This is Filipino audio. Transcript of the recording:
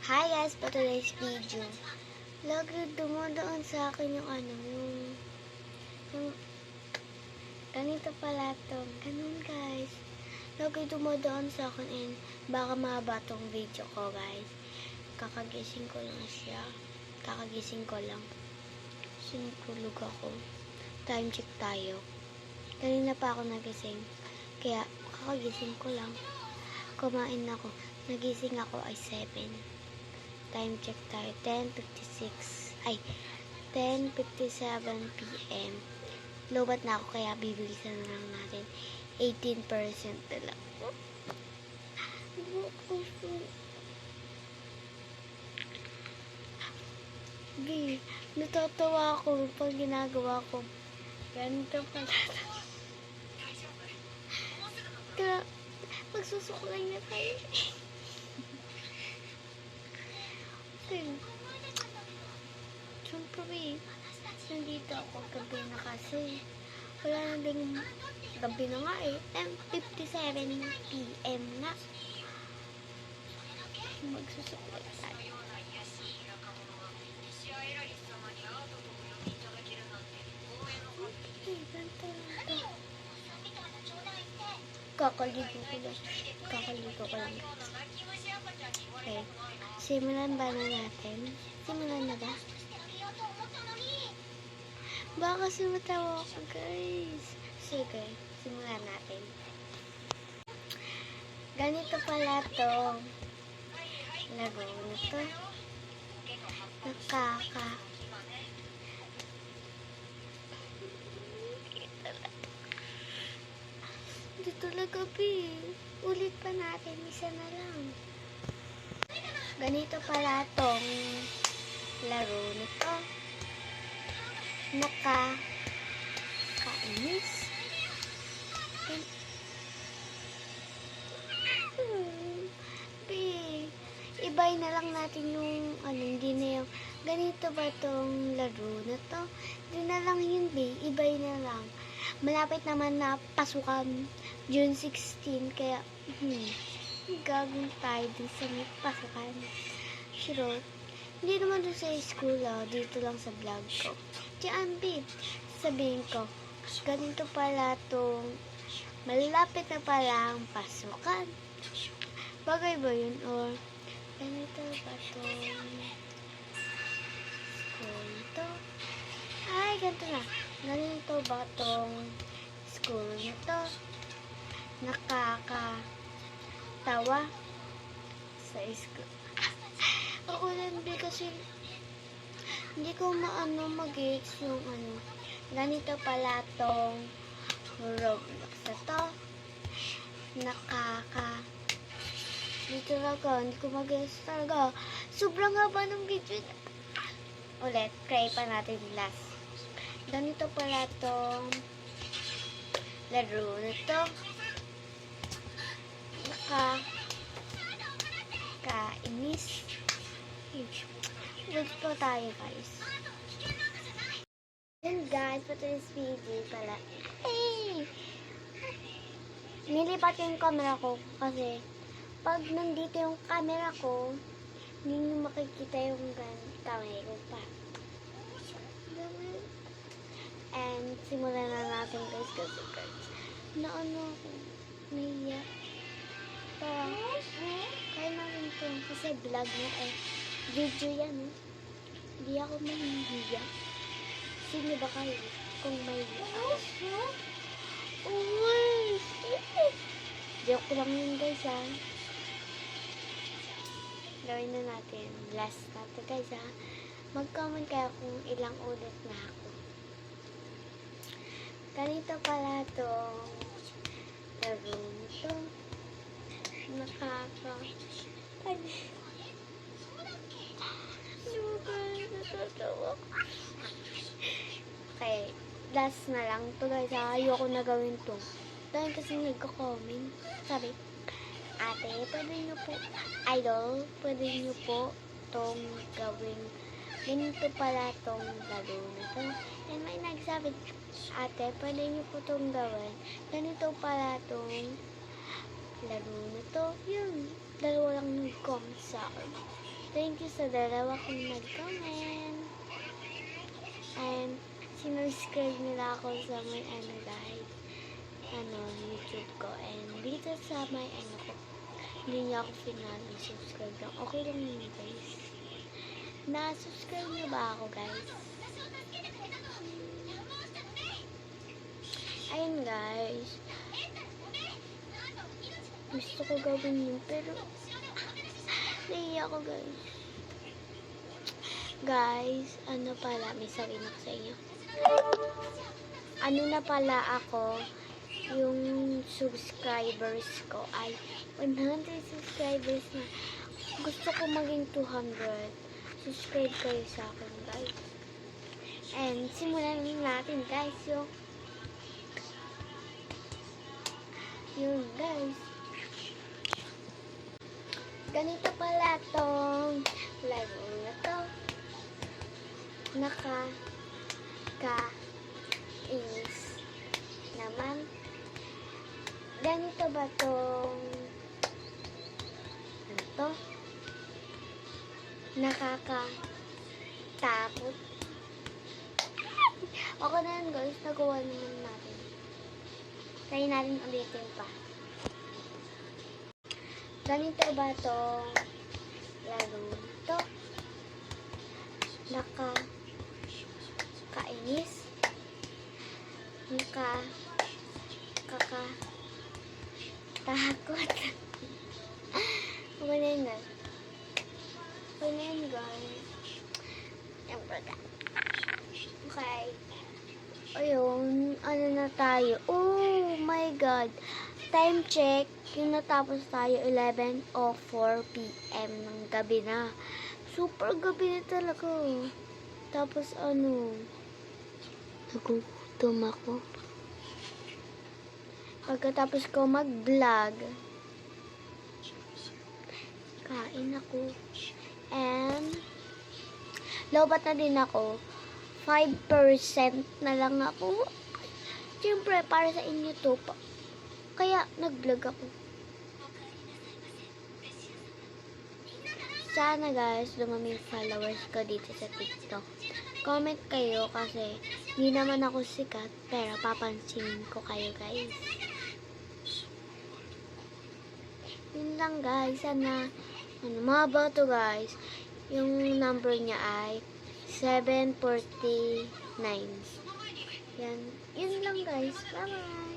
Hi guys, for today's video. Lagi dumadaan sa akin yung ganito pala to. Ganun guys. Lagi dumadaan sa akin and baka mahaba tong video ko guys. Kakagising ko lang siya. Kakagising ko lang. Sinutulog ako. Time check tayo. Kanina pa ako nagising. Kaya kakagising ko lang. Kumain ako. Nagising ako ay 7. Time check tayo. 10:56. Ay, 10:57 p.m. Lobat na ako kaya bibilisan na lang natin. 18% na lang. Natatawa ako pag ginagawa ko. Ganito pala. Kaya, magsusuklay na tayo. Siyempre, nandito ako gabi na kasi. Wala na din gabi na nga eh. 10:57 p.m. na. Magsusuklay tayo. Kakaligo ko lang. Okay. Simulan ba na natin? Simulan na ba? Baka sumatawa ako guys. Sige, simulan natin. Ganito pala to. Laro na to. Dito na gabi. Ulit pa natin. Isa na lang. Ganito pala tong laro nito. Nakakainis. Ibay na lang natin yung hindi na yung ganito ba tong laro na to. Hindi na lang yun ibay na lang. Malapit naman na pasukan June 16 kaya gagawin tayo din sa may pasukan. Sure. Hindi naman doon sa school dito lang sa vlog ko. Diyan sabihin ko, ganito pala tong malapit na pala ang pasukan. Bagay ba yun? Or ganito ba tong school to? Ay, ganito na. Ganito ba tong school nito? Nakakatawa sa school. Ako lang kasi hindi ko mag-gets yung ganito pala tong Roblox na to. Dito talaga, hindi ko mag-gets talaga. Sobrang haba ng video na. Ulit, try pa natin last. Ganito pala tong laro na to. Nakakainis. Wait po tayo guys. And guys, for this video pala. Hey! Nilipat yung camera ko kasi pag nandito yung camera ko, hindi nyo makikita yung kamay ko pa. And simulan na natin guys kasi ako, nahiya. Parang, kaya natin ito kasi vlog na video yan Hindi ako mahihiya. Sino ba kayo kung mahihiya ako? Joke lang yun guys Gawin na natin. Last na to guys Mag-comment kayo kung ilang ulit na ako. Ganito pala tong laro nito. Okay, last na lang to guys Ayoko na gawin to. Dahil kasi nagko-comment. Sabi, ate, pwede nyo po, idol, pwede nyo po tong gawin. Ganito pala tong laro na to. And may nagsabi, ate, pwede nyo po tong gawin. Ganito pala tong laro na to. Yun. Dalawa lang nag-comment sa akin. Thank you sa dalawa kong nag-comment. And sinuscribe nila ako sa may guys, YouTube ko. And dito sa may ko, hindi niya ako subscribe lang. Okay lang yun guys. Na-subscribe niyo ba ako guys? Ayun guys. Gusto ko gawin yun pero nahiya ako guys. Guys, ano pala, may sabihin ako sa inyo. Ano na pala ako, yung subscribers ko ay 100 subscribers na. Gusto ko maging 200. Subscribe kayo sa akin guys. And simulan natin guys yung guys. Ganito pala tong laro na to. Nakaka-inis naman. Ganito ba tong ano to? Nakakatakot. Okay na yan guys, nagawa naman natin. Try natin ulitin pa. Ganito ba tong laro to? Nakakainis. Nakakatakot. Okay na yun guys. Okay na yun guys. Okay. Ayun, ano na tayo? Oh my god. Time check, yung natapos tayo 11:04 PM ng gabi na. Super gabi na talaga. Tapos nagugutom ako. Pagkatapos ko mag-vlog, kain ako. And lobat na din ako. 5% na lang ako. Siyempre, para sa inyo to. Kaya, nag-vlog ako. Sana guys, dumami yung followers ko dito sa TikTok. Comment kayo kasi hindi naman ako sikat, pero papansinin ko kayo guys. Yun lang guys. Sana, mahaba to guys. Yung number niya ay 749. Yan. Yun lang guys. Bye-bye.